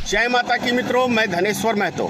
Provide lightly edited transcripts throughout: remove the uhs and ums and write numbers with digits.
जय माता की मित्रों, मैं धनेश्वर महतो।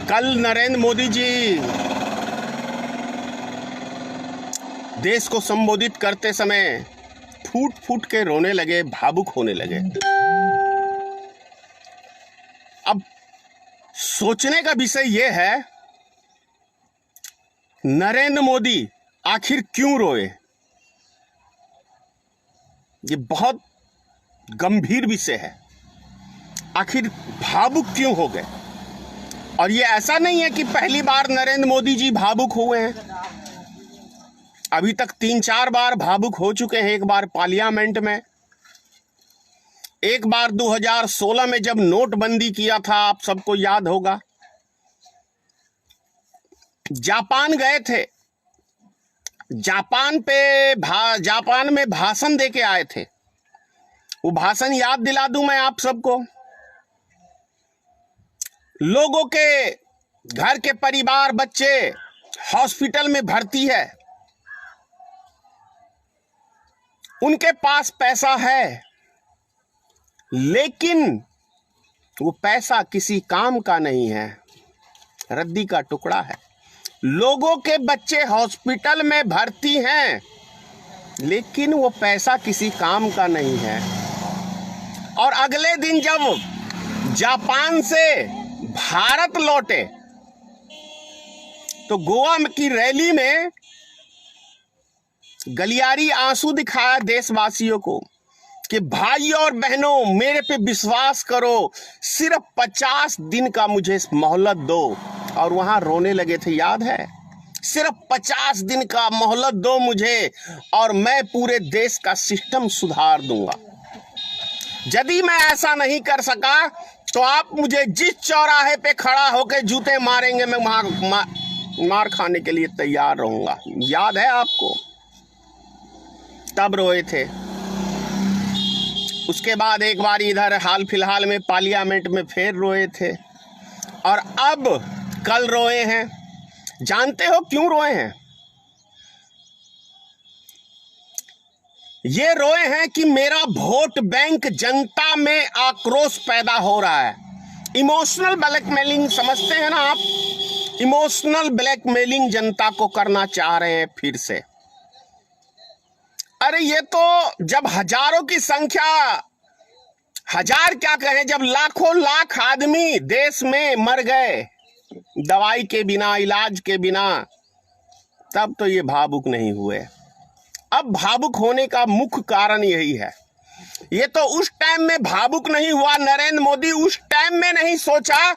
कल नरेंद्र मोदी जी देश को संबोधित करते समय फूट फूट के रोने लगे, भावुक होने लगे। अब सोचने का विषय यह है, नरेंद्र मोदी आखिर क्यों रोए? ये बहुत गंभीर विषय है। आखिर भावुक क्यों हो गए? और ये ऐसा नहीं है कि पहली बार नरेंद्र मोदी जी भावुक हुए हैं। अभी तक 3-4 बार भावुक हो चुके हैं। एक बार पार्लियामेंट में, एक बार 2016 में जब नोटबंदी किया था, आप सबको याद होगा। जापान गए थे, जापान में भाषण देके आए थे। वो भाषण याद दिला दूं मैं आप सबको। लोगों के घर के परिवार, बच्चे हॉस्पिटल में भर्ती है, उनके पास पैसा है, लेकिन वो पैसा किसी काम का नहीं है, रद्दी का टुकड़ा है। लोगों के बच्चे हॉस्पिटल में भर्ती हैं, लेकिन वो पैसा किसी काम का नहीं है। और अगले दिन जब जापान से भारत लौटे तो गोवा की रैली में गलियारी आंसू दिखाया देशवासियों को कि भाई और बहनों, मेरे पे विश्वास करो, सिर्फ 50 दिन का मुझे मोहलत दो। और वहां रोने लगे थे, याद है? सिर्फ 50 दिन का मोहलत दो मुझे और मैं पूरे देश का सिस्टम सुधार दूंगा। यदि मैं ऐसा नहीं कर सका तो आप मुझे जिस चौराहे पे खड़ा होकर जूते मारेंगे, मैं वहां मार खाने के लिए तैयार रहूंगा। याद है आपको? तब रोए थे। उसके बाद एक बार इधर हाल फिलहाल में पार्लियामेंट में फिर रोए थे, और अब कल रोए हैं। जानते हो क्यों रोए हैं? ये रोए हैं कि मेरा वोट बैंक, जनता में आक्रोश पैदा हो रहा है। इमोशनल ब्लैकमेलिंग समझते हैं ना आप? इमोशनल ब्लैकमेलिंग जनता को करना चाह रहे हैं फिर से। अरे ये तो जब हजारों की संख्या, हजार क्या कहें, जब लाखों लाख आदमी देश में मर गए दवाई के बिना, इलाज के बिना, तब तो ये भावुक नहीं हुए। अब भावुक होने का मुख्य कारण यही है। ये तो उस टाइम में भावुक नहीं हुआ। नरेंद्र मोदी उस टाइम में नहीं सोचा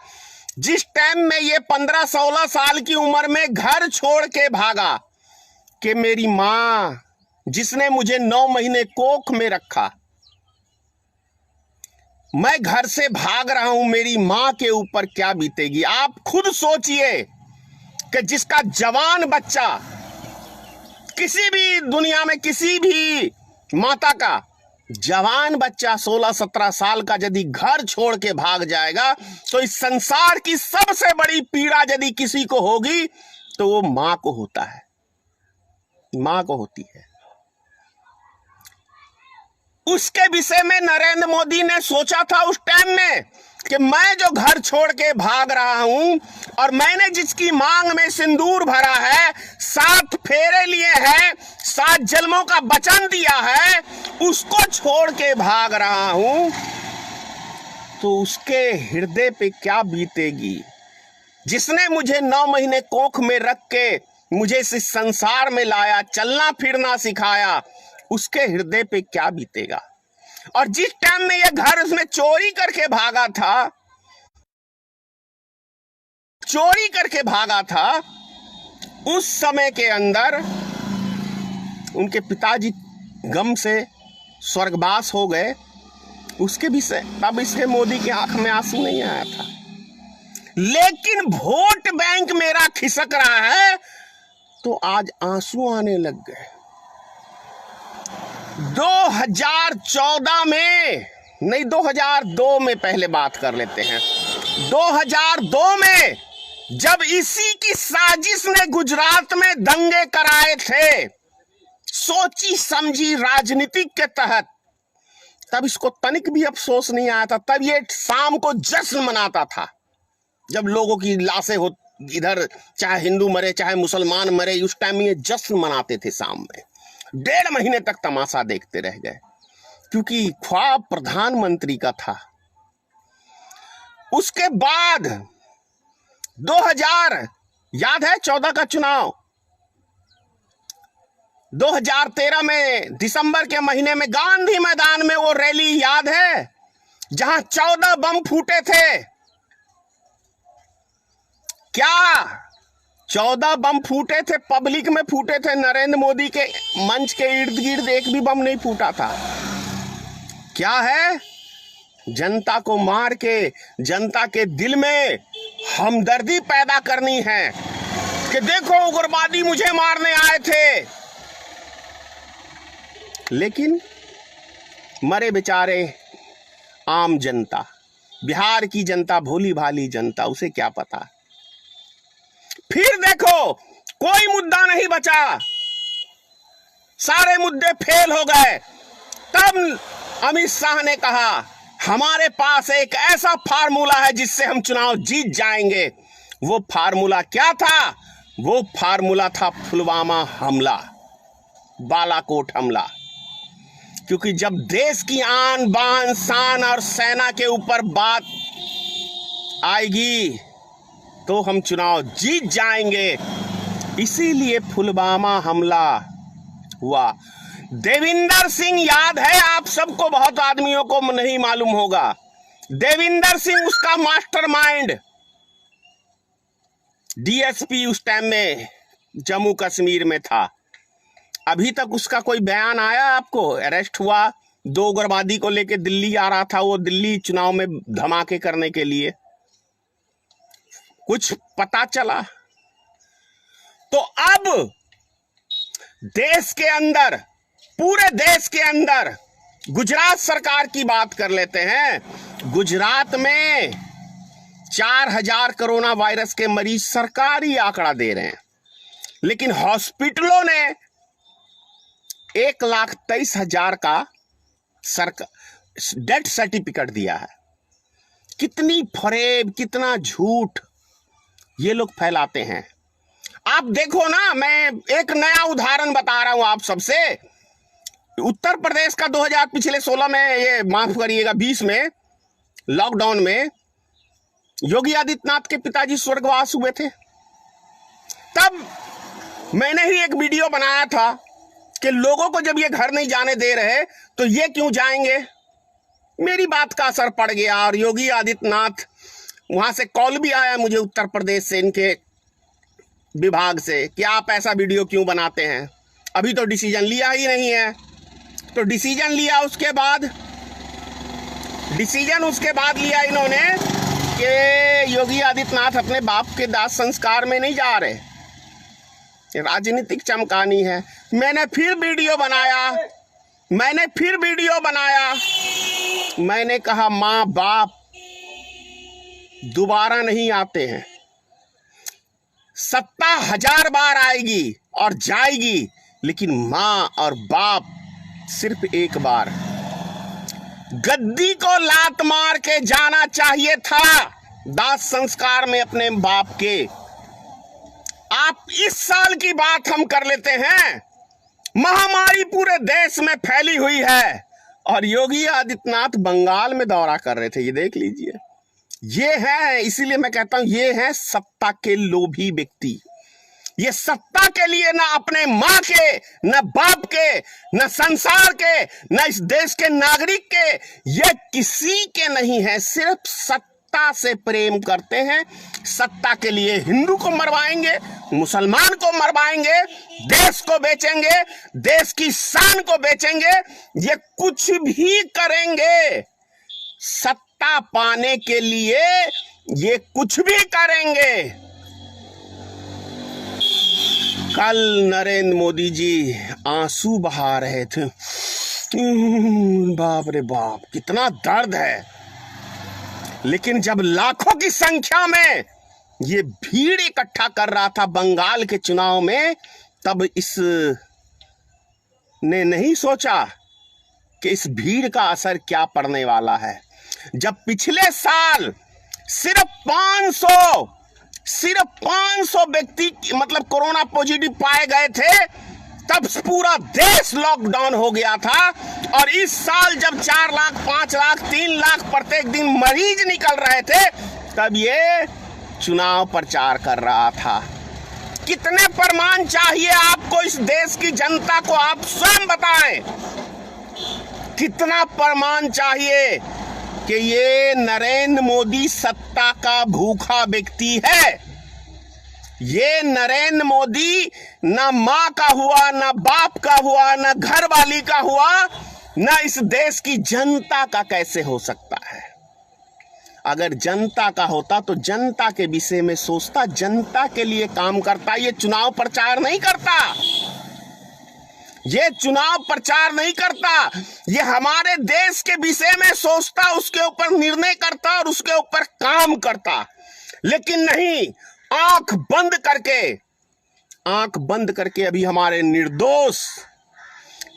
जिस टाइम में ये 15-16 साल की उम्र में घर छोड़ के भागा कि मेरी मां, जिसने मुझे 9 महीने कोख में रखा, मैं घर से भाग रहा हूं, मेरी मां के ऊपर क्या बीतेगी। आप खुद सोचिए कि जिसका जवान बच्चा, किसी भी दुनिया में किसी भी माता का जवान बच्चा 16-17 साल का यदि घर छोड़ के भाग जाएगा, तो इस संसार की सबसे बड़ी पीड़ा यदि किसी को होगी तो वो मां को होता है, मां को होती है। उसके विषय में नरेंद्र मोदी ने सोचा था उस टाइम में कि मैं जो घर छोड़ के भाग रहा हूं और मैंने जिसकी मांग में सिंदूर भरा है, 7 फेरे लिए हैं, 7 जन्मों का वचन दिया है, उसको छोड़ के भाग रहा हूं, तो उसके हृदय पे क्या बीतेगी। जिसने मुझे 9 महीने कोख में रख के मुझे इस संसार में लाया, चलना फिरना सिखाया, उसके हृदय पे क्या बीतेगा। और जिस टाइम में यह घर उसने चोरी करके भागा था, उस समय के अंदर उनके पिताजी गम से स्वर्गवास हो गए। उसके विषय तब इसके मोदी की आंख में आंसू नहीं आया था। लेकिन वोट बैंक मेरा खिसक रहा है तो आज आंसू आने लग गए। 2014 में नहीं, 2002 में पहले बात कर लेते हैं। 2002 में जब इसी की साजिश ने गुजरात में दंगे कराए थे, सोची समझी राजनीति के तहत तब इसको तनिक भी अफसोस नहीं आया था। तब ये शाम को जश्न मनाता था जब लोगों की लाशें हो इधर, चाहे हिंदू मरे चाहे मुसलमान मरे, उस टाइम ये जश्न मनाते थे शाम में। 1.5 महीने तक तमाशा देखते रह गए क्योंकि ख्वाब प्रधानमंत्री का था। उसके बाद 2000 याद है 14 का चुनाव, 2013 में दिसंबर के महीने में गांधी मैदान में वो रैली याद है जहां 14 बम फूटे थे। क्या 14 बम फूटे थे? पब्लिक में फूटे थे। नरेंद्र मोदी के मंच के इर्द गिर्द एक भी बम नहीं फूटा था। क्या है? जनता को मार के जनता के दिल में हमदर्दी पैदा करनी है कि देखो उग्रवादी मुझे मारने आए थे, लेकिन मरे बेचारे आम जनता, बिहार की जनता, भोली भाली जनता, उसे क्या पता। फिर देखो कोई मुद्दा नहीं बचा, सारे मुद्दे फेल हो गए। तब अमित शाह ने कहा हमारे पास एक ऐसा फार्मूला है जिससे हम चुनाव जीत जाएंगे। वो फार्मूला क्या था? वो फार्मूला था पुलवामा हमला, बालाकोट हमला। क्योंकि जब देश की आन बान शान और सेना के ऊपर बात आएगी तो हम चुनाव जीत जाएंगे। इसीलिए पुलवामा हमला हुआ। देविंदर सिंह याद है आप सबको, बहुत आदमियों को नहीं मालूम होगा। देविंदर सिंह उसका मास्टरमाइंड, डीएसपी उस टाइम में जम्मू कश्मीर में था। अभी तक उसका कोई बयान आया आपको? अरेस्ट हुआ, 2 उग्रवादी को लेके दिल्ली आ रहा था, वो दिल्ली चुनाव में धमाके करने के लिए। कुछ पता चला? तो अब देश के अंदर, पूरे देश के अंदर, गुजरात सरकार की बात कर लेते हैं। गुजरात में 4000 कोरोना वायरस के मरीज सरकारी आंकड़ा दे रहे हैं, लेकिन हॉस्पिटलों ने 1,23,000 का डेथ सर्टिफिकेट दिया है। कितनी फरेब, कितना झूठ ये लोग फैलाते हैं। आप देखो ना, मैं एक नया उदाहरण बता रहा हूं आप सबसे। उत्तर प्रदेश का 2000 पिछले 16 में, ये माफ करिएगा 20 में लॉकडाउन में योगी आदित्यनाथ के पिताजी स्वर्गवास हुए थे। तब मैंने ही एक वीडियो बनाया था कि लोगों को जब ये घर नहीं जाने दे रहे तो ये क्यों जाएंगे। मेरी बात का असर पड़ गया और योगी आदित्यनाथ, वहां से कॉल भी आया मुझे उत्तर प्रदेश से, इनके विभाग से, कि आप ऐसा वीडियो क्यों बनाते हैं, अभी तो डिसीजन लिया ही नहीं है। तो डिसीजन लिया, उसके बाद लिया इन्होंने कि योगी आदित्यनाथ अपने बाप के दाह संस्कार में नहीं जा रहे, राजनीतिक चमकानी है। मैंने फिर वीडियो बनाया, मैंने कहा माँ बाप दोबारा नहीं आते हैं, सत्ता 1000 बार आएगी और जाएगी, लेकिन माँ और बाप सिर्फ एक बार। गद्दी को लात मार के जाना चाहिए था दाह संस्कार में अपने बाप के। आप इस साल की बात हम कर लेते हैं, महामारी पूरे देश में फैली हुई है और योगी आदित्यनाथ बंगाल में दौरा कर रहे थे। ये देख लीजिए, ये है, इसीलिए मैं कहता हूं ये है सत्ता के लोभी व्यक्ति। ये सत्ता के लिए ना अपने माँ के, न बाप के, न संसार के, न इस देश के नागरिक के, ये किसी के नहीं है, सिर्फ सत्ता से प्रेम करते हैं। सत्ता के लिए हिंदू को मरवाएंगे, मुसलमान को मरवाएंगे, देश को बेचेंगे, देश की शान को बेचेंगे, ये कुछ भी करेंगे। सत्ता पाने के लिए ये कुछ भी करेंगे। कल नरेंद्र मोदी जी आंसू बहा रहे थे, बाप रे बाप कितना दर्द है। लेकिन जब लाखों की संख्या में ये भीड़ इकट्ठा कर रहा था बंगाल के चुनाव में, तब इस ने नहीं सोचा कि इस भीड़ का असर क्या पड़ने वाला है। जब पिछले साल सिर्फ 500 व्यक्ति मतलब कोरोना पॉजिटिव पाए गए थे, तब पूरा देश लॉकडाउन हो गया था। और इस साल जब 4 लाख, 5 लाख, 3 लाख प्रत्येक दिन मरीज निकल रहे थे, तब ये चुनाव प्रचार कर रहा था। कितने प्रमाण चाहिए आपको इस देश की जनता को, आप स्वयं बताएं। कितना प्रमाण चाहिए कि ये नरेंद्र मोदी सत्ता का भूखा व्यक्ति है। ये नरेंद्र मोदी ना मां का हुआ, ना बाप का हुआ, ना घर वाली का हुआ, ना इस देश की जनता का कैसे हो सकता है। अगर जनता का होता तो जनता के विषय में सोचता, जनता के लिए काम करता। ये चुनाव प्रचार नहीं करता, ये चुनाव प्रचार नहीं करता, ये हमारे देश के विषय में सोचता, उसके ऊपर निर्णय करता और उसके ऊपर काम करता। लेकिन नहीं, आंख बंद करके अभी हमारे निर्दोष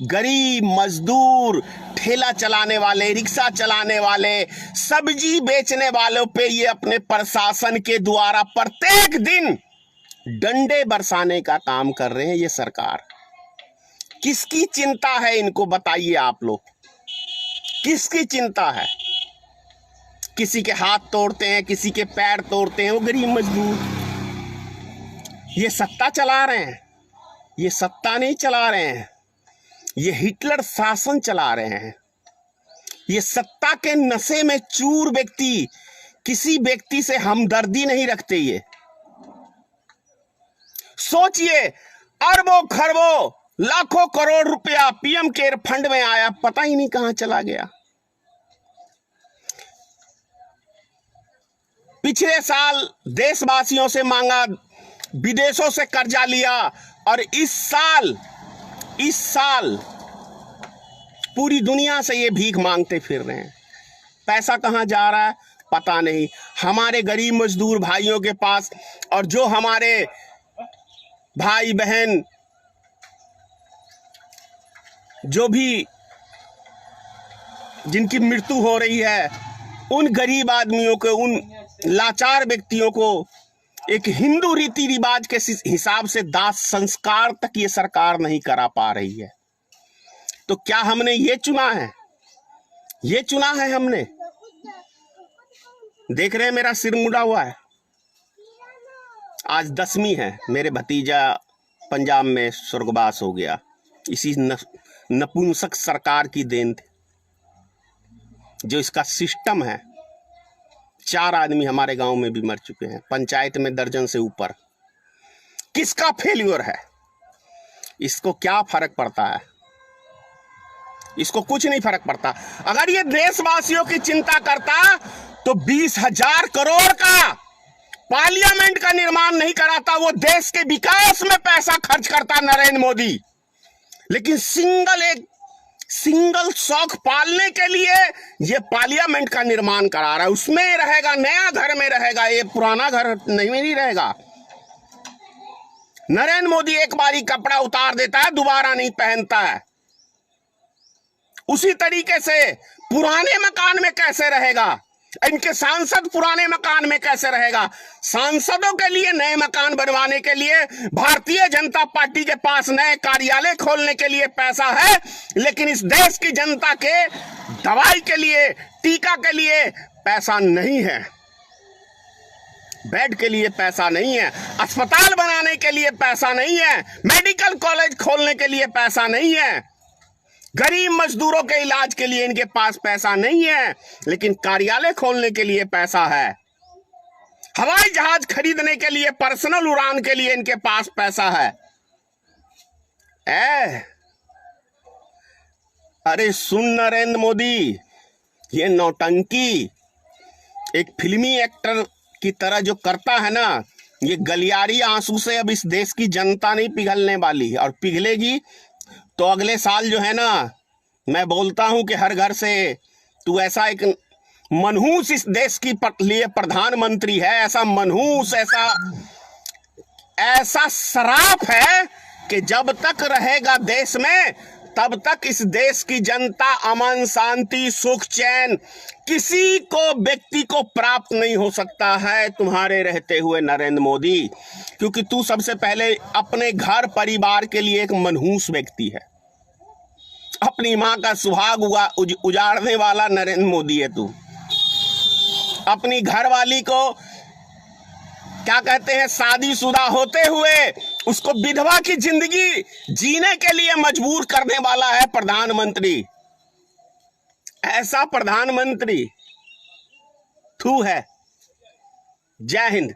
गरीब मजदूर, ठेला चलाने वाले, रिक्शा चलाने वाले, सब्जी बेचने वालों पे ये अपने प्रशासन के द्वारा प्रत्येक दिन डंडे बरसाने का काम कर रहे हैं। ये सरकार किसकी चिंता है, इनको बताइए आप लोग, किसकी चिंता है। किसी के हाथ तोड़ते हैं, किसी के पैर तोड़ते हैं, वो गरीब मजदूर। ये सत्ता चला रहे हैं, ये सत्ता नहीं चला रहे हैं, ये हिटलर शासन चला रहे हैं। ये सत्ता के नशे में चूर व्यक्ति किसी व्यक्ति से हमदर्दी नहीं रखते। ये सोचिए, अरबों खरबों लाखों करोड़ रुपया पीएम केयर फंड में आया, पता ही नहीं कहां चला गया। पिछले साल देशवासियों से मांगा, विदेशों से कर्जा लिया, और इस साल पूरी दुनिया से ये भीख मांगते फिर रहे हैं। पैसा कहां जा रहा है पता नहीं। हमारे गरीब मजदूर भाइयों के पास, और जो हमारे भाई बहन जो भी जिनकी मृत्यु हो रही है, उन गरीब आदमियों को, उन लाचार व्यक्तियों को एक हिंदू रीति रिवाज के हिसाब से दाह संस्कार तक ये सरकार नहीं करा पा रही है। तो क्या हमने ये चुना है? ये चुना है हमने? देख रहे हैं मेरा सिर मुड़ा हुआ है। आज 10वीं है, मेरे भतीजा पंजाब में स्वर्गवास हो गया। इसी नपुंसक सरकार की देन थी। जो इसका सिस्टम है, 4 आदमी हमारे गांव में भी मर चुके हैं, पंचायत में दर्जन से ऊपर। किसका फेल्यूर है? इसको क्या फर्क पड़ता है? इसको कुछ नहीं फर्क पड़ता। अगर ये देशवासियों की चिंता करता तो 20,000 करोड़ का पार्लियामेंट का निर्माण नहीं कराता, वो देश के विकास में पैसा खर्च करता नरेंद्र मोदी। लेकिन सिंगल शौक पालने के लिए ये पार्लियामेंट का निर्माण करा रहा है। उसमें रहेगा, नया घर में रहेगा, ये पुराना घर नहीं रहेगा। नरेंद्र मोदी एक बारी कपड़ा उतार देता है, दोबारा नहीं पहनता है। उसी तरीके से पुराने मकान में कैसे रहेगा? इनके सांसद पुराने मकान में कैसे रहेगा? सांसदों के लिए नए मकान बनवाने के लिए भारतीय जनता पार्टी के पास नए कार्यालय खोलने के लिए पैसा है, लेकिन इस देश की जनता के दवाई के लिए, टीका के लिए पैसा नहीं है, बेड के लिए पैसा नहीं है, अस्पताल बनाने के लिए पैसा नहीं है, मेडिकल कॉलेज खोलने के लिए पैसा नहीं है, गरीब मजदूरों के इलाज के लिए इनके पास पैसा नहीं है, लेकिन कार्यालय खोलने के लिए पैसा है, हवाई जहाज खरीदने के लिए, पर्सनल उड़ान के लिए इनके पास पैसा है। अरे सुन नरेंद्र मोदी, ये नौटंकी एक फिल्मी एक्टर की तरह जो करता है ना, ये गलियारी आंसू से अब इस देश की जनता नहीं पिघलने वाली, और पिघलेगी तो अगले साल जो है ना, मैं बोलता हूं कि हर घर से तू ऐसा एक मनहूस इस देश की लिए प्रधानमंत्री है, ऐसा मनहूस, ऐसा शराफ है कि जब तक रहेगा देश में तब तक इस देश की जनता अमन, शांति, सुख, चैन किसी को, व्यक्ति को प्राप्त नहीं हो सकता है तुम्हारे रहते हुए नरेंद्र मोदी, क्योंकि तू सबसे पहले अपने घर परिवार के लिए एक मनहूस व्यक्ति है। अपनी मां का सुहाग उजाड़ने वाला नरेंद्र मोदी है तू। अपनी घरवाली को क्या कहते हैं, शादीशुदा होते हुए उसको विधवा की जिंदगी जीने के लिए मजबूर करने वाला है प्रधानमंत्री। ऐसा प्रधानमंत्री तू है। जय हिंद।